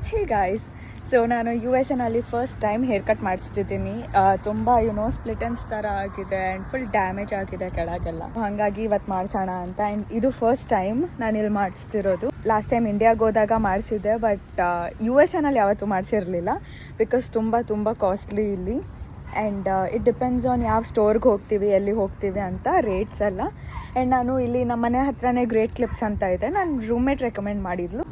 ಹೇ guys, so ನಾನು U S ಎನಲ್ಲಿ first time haircut ಮಾಡಿಸ್ತಿದ್ದೀನಿ. ತುಂಬ ಸ್ಪ್ಲಿಟನ್ಸ್ ಥರ ಆಗಿದೆ ಆ್ಯಂಡ್ ಫುಲ್ ಡ್ಯಾಮೇಜ್ ಆಗಿದೆ ಕೆಳಗೆಲ್ಲ. ಹಾಗಾಗಿ ಇವತ್ತು ಮಾಡಿಸೋಣ ಅಂತ. ಆ್ಯಂಡ್ ಇದು ಫಸ್ಟ್ ಟೈಮ್ ನಾನು ಇಲ್ಲಿ ಮಾಡಿಸ್ತಿರೋದು. ಲಾಸ್ಟ್ ಟೈಮ್ ಇಂಡಿಯಾಗೆ ಹೋದಾಗ ಮಾಡಿಸಿದ್ದೆ, ಬಟ್ ಯು ಎಸ್ ಎನಲ್ಲಿ ಯಾವತ್ತೂ ಮಾಡಿಸಿರಲಿಲ್ಲ ಬಿಕಾಸ್ ತುಂಬ ಕಾಸ್ಟ್ಲಿ ಇಲ್ಲಿ. ಆ್ಯಂಡ್ ಇಟ್ ಡಿಪೆಂಡ್ಸ್ ಆನ್ ಯಾವ ಸ್ಟೋರ್ಗೆ ಹೋಗ್ತೀವಿ, ಎಲ್ಲಿ ಹೋಗ್ತೀವಿ ಅಂತ ರೇಟ್ಸ್ ಎಲ್ಲ. ಆ್ಯಂಡ್ ನಾನು ಇಲ್ಲಿ ನಮ್ಮ ಮನೆ ಹತ್ರನೇ ಗ್ರೇಟ್ ಕ್ಲಿಪ್ಸ್ ಅಂತ ಇದೆ, ನನ್ನ ರೂಮ್ಮೇಟ್ ರೆಕಮೆಂಡ್ ಮಾಡಿದ್ಲು.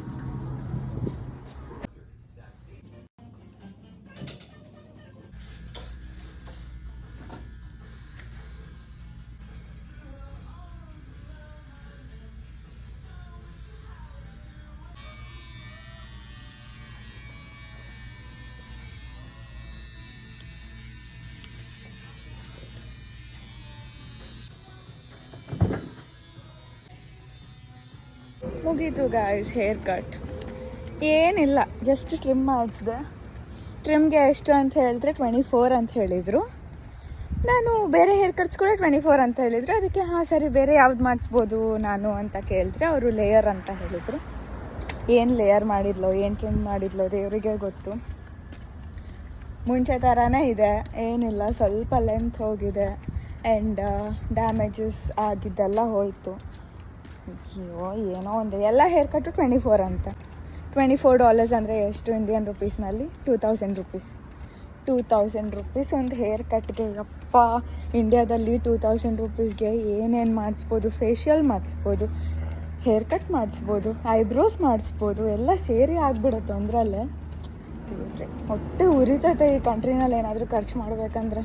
ಮುಗೀತು ಗಾಯ್ಸ್ ಹೇರ್ ಕಟ್. ಏನಿಲ್ಲ, ಜಸ್ಟ್ ಟ್ರಿಮ್ ಮಾಡಿಸಿದೆ. ಟ್ರಿಮ್ಗೆ ಎಷ್ಟು ಅಂತ ಹೇಳಿದ್ರೆ 24 ಅಂತ ಹೇಳಿದರು. ನಾನು ಬೇರೆ ಹೇರ್ ಕಟ್ಸ್ ಕೂಡ 24 ಅಂತ ಹೇಳಿದರು. ಅದಕ್ಕೆ ಹಾಂ ಸರಿ, ಬೇರೆ ಯಾವ್ದು ಮಾಡಿಸ್ಬೋದು ನಾನು ಅಂತ ಕೇಳಿದ್ರೆ ಅವರು ಲೇಯರ್ ಅಂತ ಹೇಳಿದರು. ಏನು ಲೇಯರ್ ಮಾಡಿದ್ಲೋ, ಏನು ಟ್ರಿಮ್ ಮಾಡಿದ್ಲೋ ದೇವರಿಗೆ ಗೊತ್ತು. ಮುಂಚೆ ಥರನೇ ಇದೆ, ಏನಿಲ್ಲ, ಸ್ವಲ್ಪ ಲೆಂತ್ ಹೋಗಿದೆ ಆ್ಯಂಡ್ ಡ್ಯಾಮೇಜಸ್ ಆಗಿದ್ದೆಲ್ಲ ಹೋಯಿತು. ಅಯ್ಯೋ ಏನೋ ಒಂದು, ಎಲ್ಲ ಹೇರ್ ಕಟ್ಟು 24 ಅಂತ. $24 ಅಂದರೆ ಎಷ್ಟು ಇಂಡಿಯನ್ ರುಪೀಸ್ನಲ್ಲಿ? 2000 ರುಪೀಸ್. 2000 ರುಪೀಸ್ ಒಂದು ಹೇರ್ ಕಟ್ಗೆ. ಯಪ್ಪ, ಇಂಡಿಯಾದಲ್ಲಿ 2000 ರುಪೀಸ್ಗೆ ಏನೇನು ಮಾಡಿಸ್ಬೋದು. ಫೇಶಿಯಲ್ ಮಾಡಿಸ್ಬೋದು, ಹೇರ್ ಕಟ್ ಮಾಡಿಸ್ಬೋದು, ಐಬ್ರೋಸ್ ಮಾಡಿಸ್ಬೋದು, ಎಲ್ಲ ಸೇರಿ ಆಗಿಬಿಡುತ್ತೆ ಒಂದರಲ್ಲೇ. ಹೊಟ್ಟೆ ಉರಿತೈತೆ ಈ ಕಂಟ್ರಿನಲ್ಲಿ ಏನಾದರೂ ಖರ್ಚು ಮಾಡಬೇಕಂದ್ರೆ.